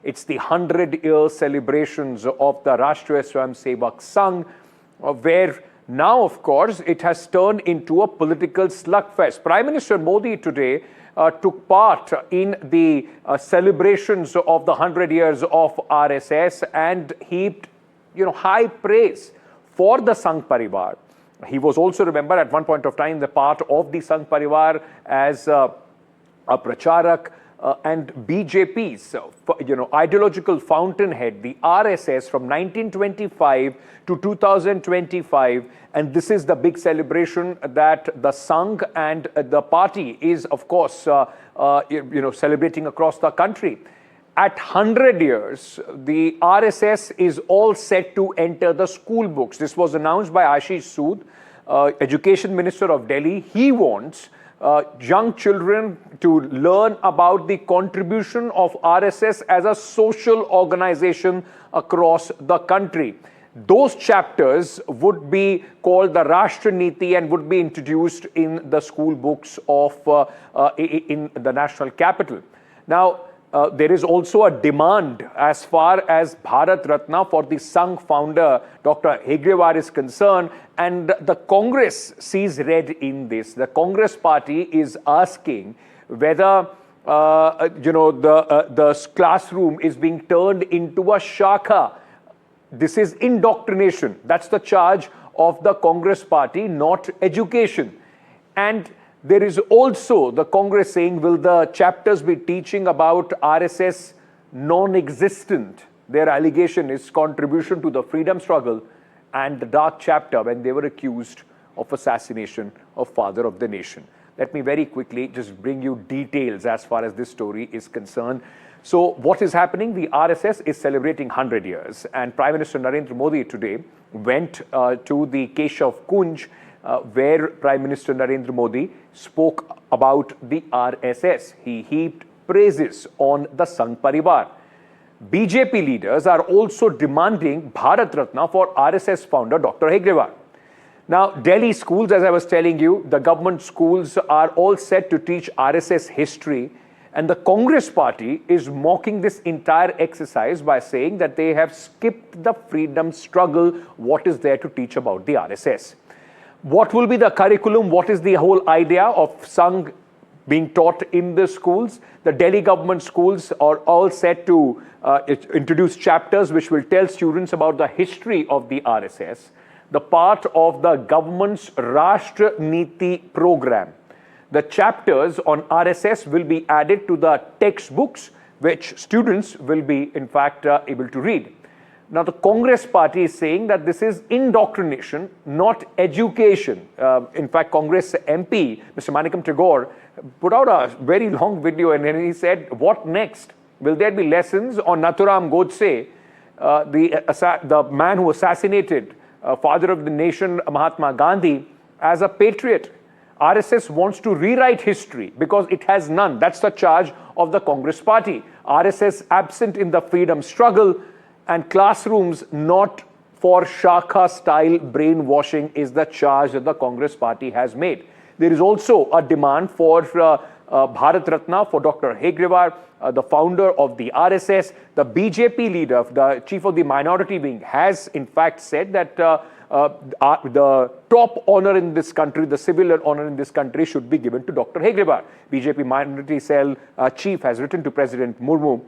It's the 100-year celebrations of the Rashtriya Swayamsevak Sangh, where now, of course, it has turned into a political slugfest. Prime Minister Modi today took part in the celebrations of the 100 years of RSS and heaped, high praise for the Sangh Parivar. He was also, remember, at one point of time, the part of the Sangh Parivar as a pracharak and BJP's, ideological fountainhead, the RSS, from 1925 to 2025. And this is the big celebration that the Sangh and the party is, of course, celebrating across the country. At 100 years, the RSS is all set to enter the school books. This was announced by Ashish Sood, Education Minister of Delhi. He wants young children to learn about the contribution of RSS as a social organization across the country. Those chapters would be called the Rashtra Niti and would be introduced in the school books of in the national capital. Now, there is also a demand as far as Bharat Ratna for the Sangh founder, Dr. Hegdewar, is concerned, and the Congress sees red in this. The Congress party is asking whether the classroom is being turned into a shakha. This is indoctrination. That's the charge of the Congress party, not education. And there is also the Congress saying, will the chapters be teaching about RSS non-existent? Their allegation is contribution to the freedom struggle and the dark chapter when they were accused of assassination of father of the nation. Let me very quickly just bring you details as far as this story is concerned. So what is happening? The RSS is celebrating 100 years, and Prime Minister Narendra Modi today went to the Keshav Kunj, where Prime Minister Narendra Modi spoke about the RSS. He heaped praises on the Sangh Parivar. BJP leaders are also demanding Bharat Ratna for RSS founder Dr. Hegdewar. Now, Delhi schools, as I was telling you, the government schools are all set to teach RSS history, and the Congress party is mocking this entire exercise by saying that they have skipped the freedom struggle. What is there to teach about the RSS? What will be the curriculum? What is the whole idea of Sangh being taught in the schools? The Delhi government schools are all set to introduce chapters which will tell students about the history of the RSS, the part of the government's Rashtra Niti program. The chapters on RSS will be added to the textbooks, which students will be, in fact, able to read. Now, the Congress party is saying that this is indoctrination, not education. In fact, Congress MP, Mr. Manikam Tagore, put out a very long video, and then he said, what next? Will there be lessons on Nathuram Godse, the man who assassinated father of the nation, Mahatma Gandhi, as a patriot? RSS wants to rewrite history because it has none. That's the charge of the Congress party. RSS absent in the freedom struggle, and classrooms not for Shakha-style brainwashing is the charge that the Congress party has made. There is also a demand for Bharat Ratna for Dr. Hegdewar, the founder of the RSS. The BJP leader, the chief of the minority wing, has in fact said that the top honor in this country, the civilian honor in this country, should be given to Dr. Hegdewar. BJP minority cell chief has written to President Murmu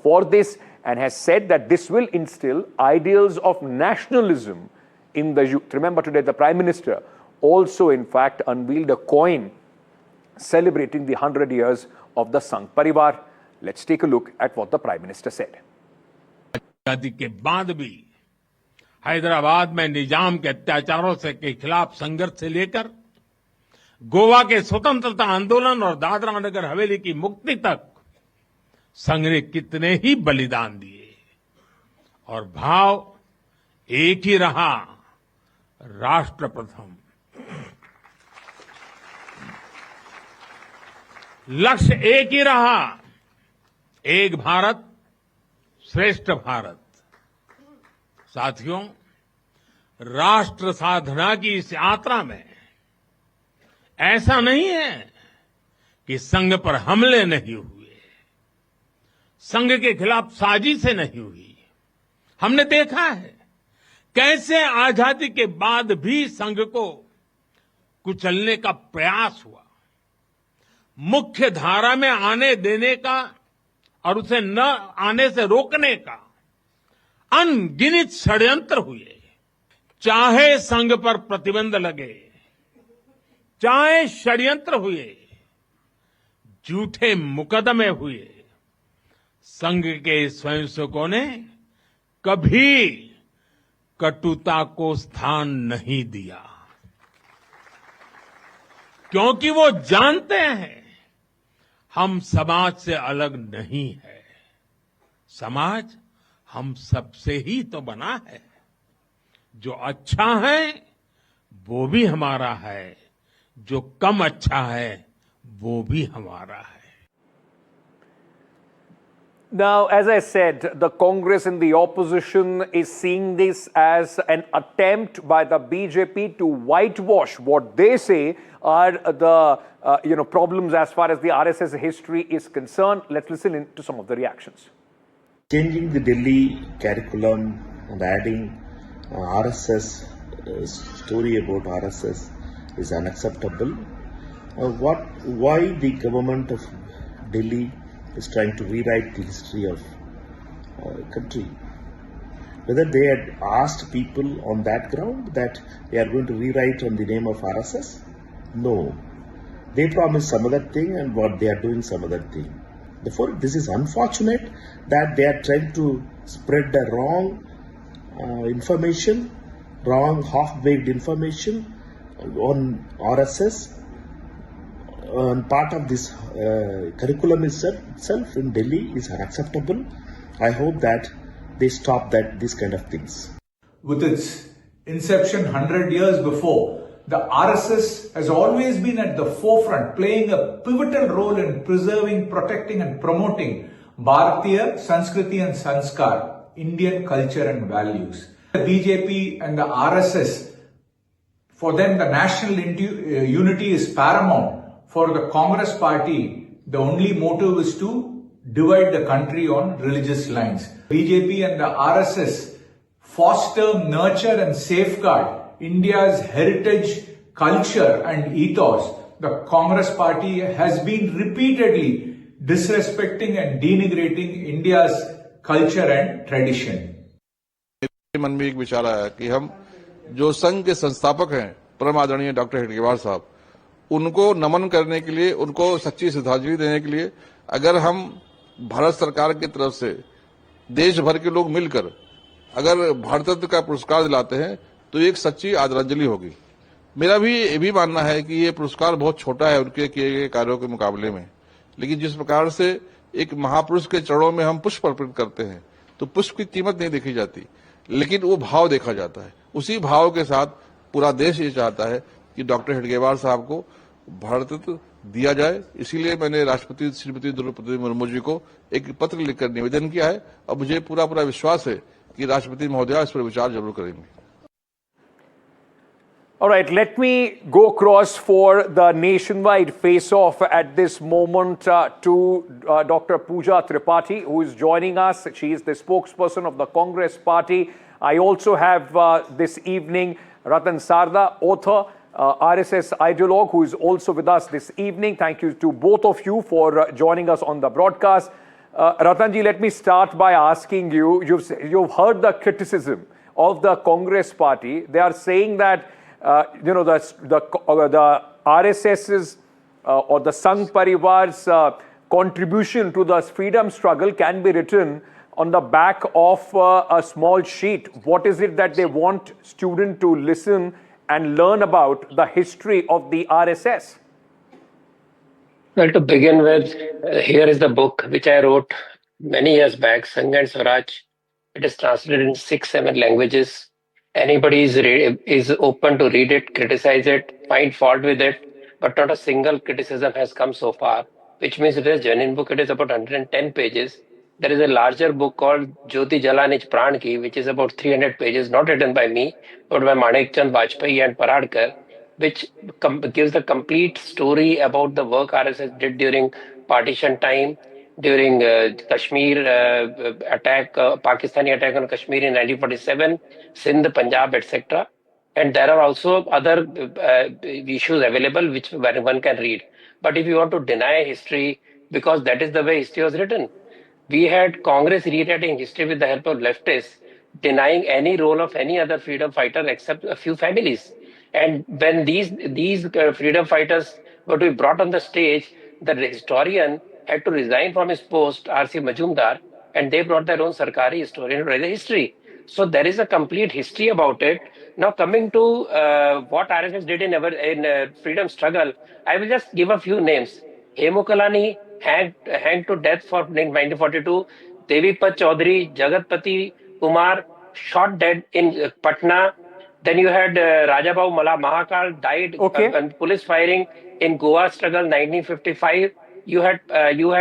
for this and has said that this will instill ideals of nationalism in the youth. Remember, today the Prime Minister also in fact unveiled a coin celebrating the 100 years of the Sangh Parivar. Let's take a look at what the Prime Minister said. के बाद भी हैदराबाद में निजाम के अत्याचारों के खिलाफ संघर्ष से लेकर गोवा के स्वतंत्रता आंदोलन और दादरा नगर हवेली की मुक्ति तक संघ ने कितने ही बलिदान दिए और भाव एक ही रहा, राष्ट्र प्रथम। लक्ष्य एक ही रहा, एक भारत श्रेष्ठ भारत। साथियों, राष्ट्र साधना की इस यात्रा में ऐसा नहीं है कि संघ पर हमले नहीं हुए। संघ के खिलाफ साजिश से नहीं हुई। हमने देखा है कैसे आजादी के बाद भी संघ को कुचलने का प्रयास हुआ, मुख्य धारा में आने देने का और उसे न आने से रोकने का अनगिनत षड्यंत्र हुए। चाहे संघ पर प्रतिबंध लगे, चाहे षड्यंत्र हुए, झूठे मुकदमे हुए, संघ के स्वयंसेवकों ने कभी कटुता को स्थान नहीं दिया, क्योंकि वो जानते हैं हम समाज से अलग नहीं है। समाज हम सबसे ही तो बना है। जो अच्छा है वो भी हमारा है, जो कम अच्छा है वो भी हमारा है। Now, as I said, the Congress and the opposition is seeing this as an attempt by the BJP to whitewash what they say are the problems as far as the RSS history is concerned. Let's listen to some of the reactions. Changing the Delhi curriculum and adding RSS story about RSS is unacceptable. Why the government of Delhi is trying to rewrite the history of country? Whether they had asked people on that ground that they are going to rewrite on the name of RSS? No. They promised some other thing and what they are doing some other thing. Therefore, this is unfortunate that they are trying to spread the wrong information, wrong half-baked information on RSS. And part of this curriculum itself in Delhi is unacceptable. I hope that they stop these kind of things. With its inception 100 years before, the RSS has always been at the forefront, playing a pivotal role in preserving, protecting and promoting Bharatiya, Sanskriti and Sanskar, Indian culture and values. The BJP and the RSS, for them the national unity is paramount. For the Congress party, the only motive is to divide the country on religious lines. BJP and the RSS foster, nurture and safeguard India's heritage, culture and ethos. The Congress party has been repeatedly disrespecting and denigrating India's culture and tradition. मन में एक विचार आया कि हम जो संघ के संस्थापक हैं परम आदरणीय डॉक्टर हेडगेवार साहब, उनको नमन करने के लिए, उनको सच्ची श्रद्धांजलि देने के लिए अगर हम भारत सरकार की तरफ से देश भर के लोग मिलकर अगर भारत रत्न का पुरस्कार दिलाते हैं तो एक सच्ची आदरांजलि होगी। मेरा भी ये भी मानना है कि ये पुरस्कार बहुत छोटा है उनके किए गए कार्यों के मुकाबले में, लेकिन जिस प्रकार से एक महापुरुष के चरणों में हम पुष्प अर्पित करते हैं तो पुष्प की कीमत नहीं देखी जाती, लेकिन वो भाव देखा जाता है। उसी भाव के साथ पूरा देश ये चाहता है कि डॉक्टर हेडगेवार साहब को भारत रत्न दिया जाए। इसीलिए मैंने राष्ट्रपति श्रीमती द्रौपदी मुर्मू जी को एक पत्र लिखकर निवेदन किया है और मुझे पूरा विश्वास है कि राष्ट्रपति महोदया इस पर विचार जरूर करेंगे। All right, let me go across for the nationwide face-off at this moment to Dr. Pooja Tripathi, who is joining us. She is the spokesperson of the Congress Party. I also have this evening Ratan Sarda, author, RSS ideologue, who is also with us this evening. Thank you to both of you for joining us on the broadcast. Ratanji, let me start by asking you, you've heard the criticism of the Congress Party. They are saying that the RSS's or the Sangh Parivar's contribution to the freedom struggle can be written on the back of a small sheet. What is it that they want students to listen and learn about the history of the RSS? Well, to begin with, here is the book which I wrote many years back, Sangh and Swaraj. It is translated in 6-7 languages. Anybody is open to read it, criticize it, find fault with it, but not a single criticism has come so far, which means it is a genuine book. It is about 110 pages. There is a larger book called Jyoti Jalanij Pran Ki, which is about 300 pages, not written by me, but by Manik Chand Vajpayee and Paradkar, which gives the complete story about the work RSS did during partition time, during Kashmir attack, Pakistani attack on Kashmir in 1947, Sindh, Punjab, etc. And there are also other issues available which one can read. But if you want to deny history, because that is the way history was written, we had Congress rewriting history with the help of leftists, denying any role of any other freedom fighter except a few families. And when these freedom fighters were to be brought on the stage, the historian had to resign from his post, R.C. Majumdar, and they brought their own Sarkari historian to write the history. So there is a complete history about it. Now coming to what RSS did in freedom struggle, I will just give a few names. Hemu Kalani hanged to death for 1942. Devipat Chaudhary, Jagatpati Kumar shot dead in Patna. Then you had Rajabhau Mahakal died Okay. on police firing in Goa struggle 1955. You had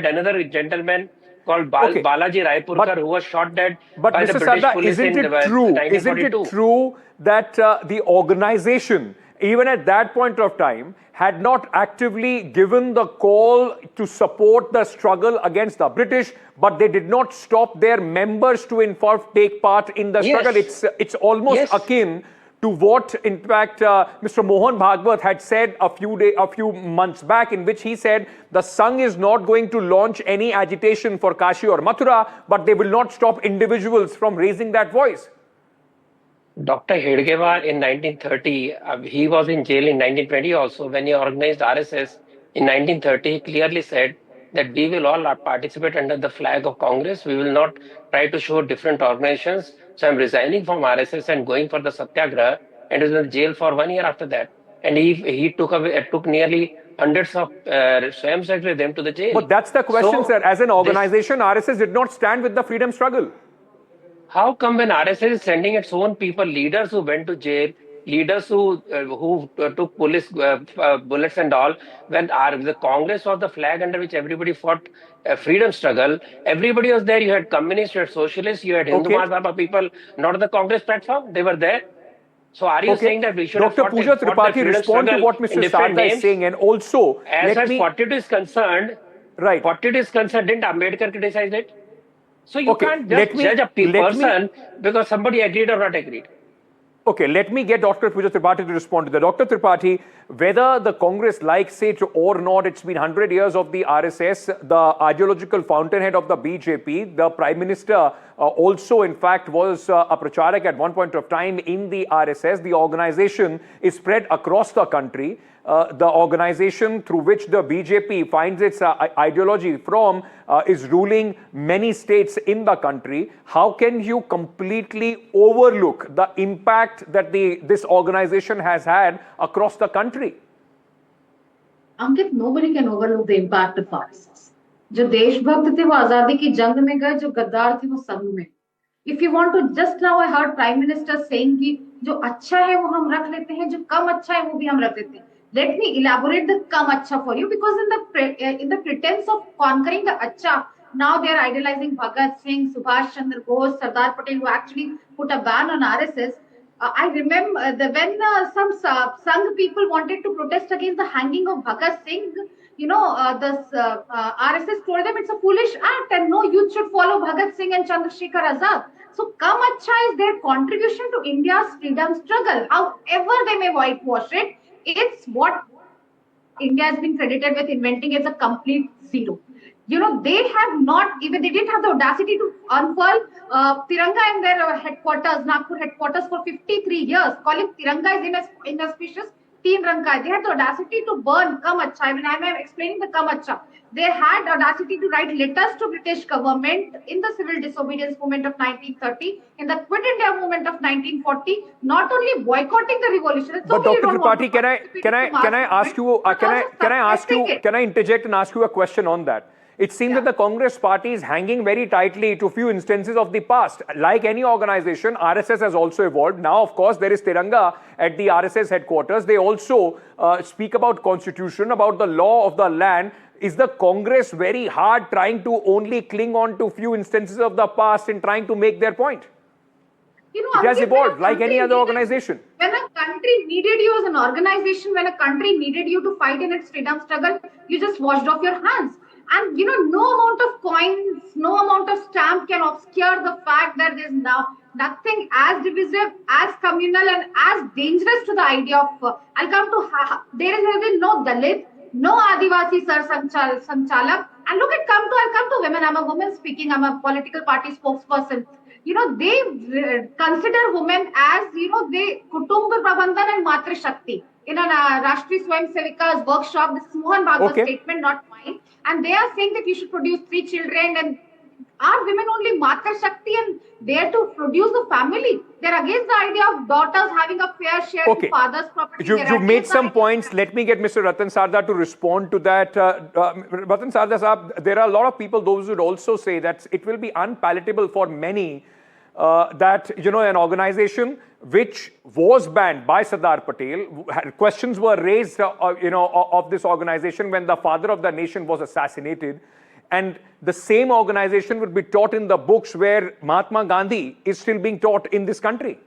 another gentleman called Okay. Balaji Raipurkar But- who was shot dead But by Mr. the British Sarda, police isn't in it true? Isn't 1942. it true that the organization, even at that point of time, had not actively given the call to support the struggle against the British, but they did not stop their members to in fact take part in the Yes. struggle? It's almost Yes. akin to what, in fact, Mr. Mohan Bhagwat had said a few months back, in which he said the Sangh is not going to launch any agitation for Kashi or Mathura, but they will not stop individuals from raising that voice. Dr. Hedgewar in 1930, he was in jail in 1920 also. When he organized RSS in 1930, he clearly said that we will all participate under the flag of Congress. We will not try to show different organizations. So I'm resigning from RSS and going for the Satyagraha, and was in jail for 1 year after that. And he took nearly hundreds of Swayamsevaks with him to the jail. But that's the question, So sir. As an this- organization, RSS did not stand with the freedom struggle. How come when RSS is sending its own people, leaders who went to jail, leaders who took police bullets and all, when the Congress was the flag under which everybody fought freedom struggle, everybody was there. You had communists, you had socialists, you had Hindu Okay. Mahasabha people, not on the Congress platform. They were there. So are you saying that we should Dr. have Pooja fought the Tripathi, freedom respond to struggle what in Mr. different Sarda is names? saying, and also As far let as me 42 is concerned, right. 42 is concerned, didn't Ambedkar criticize it? So you Okay, can't let just me- judge a let me- person because somebody agreed or not agreed. Okay, let me get Dr. Pooja Tripathi to respond to that. Dr. Tripathi, whether the Congress likes it or not, it's been 100 years of the RSS, the ideological fountainhead of the BJP. The Prime Minister also, in fact, was a pracharak at one point of time in the RSS. The organization is spread across the country. The organization through which the BJP finds its ideology from is ruling many states in the country. How can you completely overlook the impact that this organization has had across the country? Ankit, nobody can overlook the impact of RSS. जो देशभक्त थे वो आजादी की जंग में गए, जो गद्दार थे वो संघ में. If you want to, just now I heard Prime Minister saying कि जो अच्छा है वो हम रख लेते हैं, जो कम अच्छा है वो भी हम रख लेते हैं. Let me elaborate the kam acha for you, because in the pretense of conquering the acha, now they are idolizing Bhagat Singh, Subhash Chandra Bose, Sardar Patel, who actually put a ban on RSS. I remember when some Sangh people wanted to protest against the hanging of Bhagat Singh, RSS told them it's a foolish act and no youth should follow Bhagat Singh and Chandrasekhar Azad. So Kam Acha is their contribution to India's freedom struggle. However they may whitewash it, it's what India has been credited with inventing as a complete zero. They didn't have the audacity to unfurl Tiranga in their headquarters, Nagpur headquarters, for 53 years, calling Tiranga is inauspicious. Teen Ranga. They had the audacity to burn Kam Acha. When I'm explaining the Kam Acha, they had audacity to write letters to British government in the civil disobedience movement of 1930, in the Quit India movement of 1940, not only boycotting the revolution. But Dr. Tripathi, can I interject and ask you a question on that? It seems that the Congress party is hanging very tightly to few instances of the past. Like any organization, RSS has also evolved. Now, of course, there is Tiranga at the RSS headquarters. They also speak about constitution, about the law of the land. Is the Congress very hard trying to only cling on to few instances of the past in trying to make their point? It has evolved like any other organization. When a country needed you as an organization, when a country needed you to fight in its freedom struggle, you just washed off your hands. And no amount of coins, no amount of stamp can obscure the fact that there's now nothing as divisive, as communal, and as dangerous to the idea of. I'll come to there is really no Dalit, no Adivasi Sar Sanchalak. And look, I'll come to women. I'm a woman speaking. I'm a political party spokesperson. They consider women as they Kutumb Prabandhan and Matra Shakti. In a Rashtriya Swayam Sevika's workshop, this is Mohan Bhagwat's statement, not mine. And they are saying that you should produce 3 children, and are women only Matra Shakti and there to produce a family? They're against the idea of daughters having a fair share in father's property. You've made some points. Let me get Mr. Ratan Sarda to respond to that. Ratan Sarda Saab, there are a lot of people, those would also say that it will be unpalatable for many that, an organization which was banned by Sardar Patel, questions were raised, of this organization when the father of the nation was assassinated. And the same organization would be taught in the books where Mahatma Gandhi is still being taught in this country.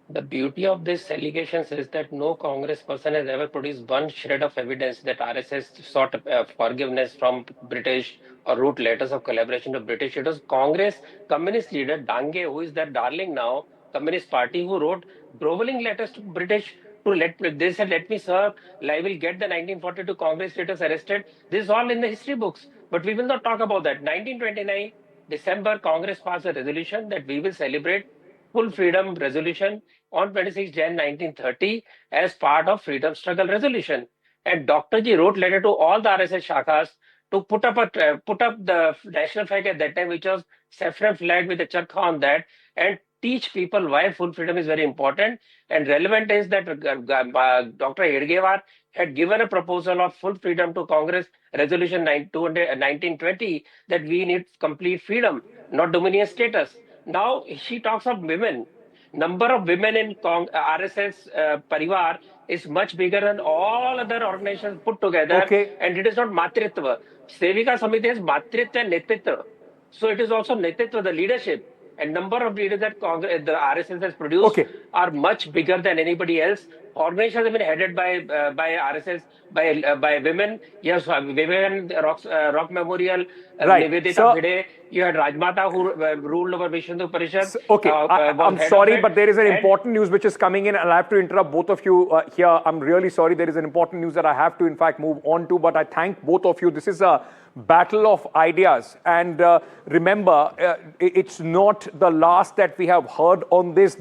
The beauty of these allegations is that no Congress person has ever produced one shred of evidence that RSS sought forgiveness from British or wrote letters of collaboration to British. It was Congress communist leader Dange, who is their darling now, Communist Party, who wrote groveling letters to British they said, let me serve, I will get the 1942 Congress leaders arrested. This is all in the history books, but we will not talk about that. 1929, December, Congress passed a resolution that we will celebrate full freedom resolution on 26 January 1930 as part of freedom struggle resolution. And Dr. Ji wrote letter to all the RSS shakhas to put up the national flag at that time, which was saffron flag with a charkha on that, and teach people why full freedom is very important. And relevant is that Dr. Hedgewar had given a proposal of full freedom to Congress resolution 1920 that we need complete freedom, not dominion status. Now she talks of women. Number of women in RSS Parivar is much bigger than all other organizations put together. And it is not Matritva. Sevika Samiti is Matritva and Netritva. So it is also Netritva, the leadership. And number of leaders that the RSS has produced are much bigger than anybody else. Organizations have been headed by RSS, by women. Yes, women, Rock Memorial, Nivedita Bhide. You had Rajmata who ruled over Vishnu Parishad. I'm sorry, but there is an important news which is coming in, and I have to interrupt both of you here. I'm really sorry. There is an important news that I have to, in fact, move on to, but I thank both of you. This is a battle of ideas, and remember, it's not the last that we have heard on this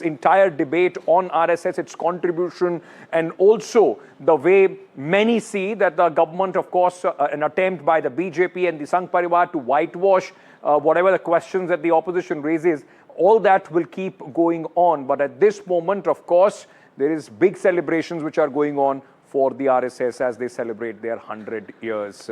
entire debate on RSS, its contribution, and also the way many see that the government, of course, an attempt by the BJP and the Sangh Parivar to whitewash whatever the questions that the opposition raises. All that will keep going on, but at this moment, of course, there is big celebrations which are going on for the RSS as they celebrate their 100 years.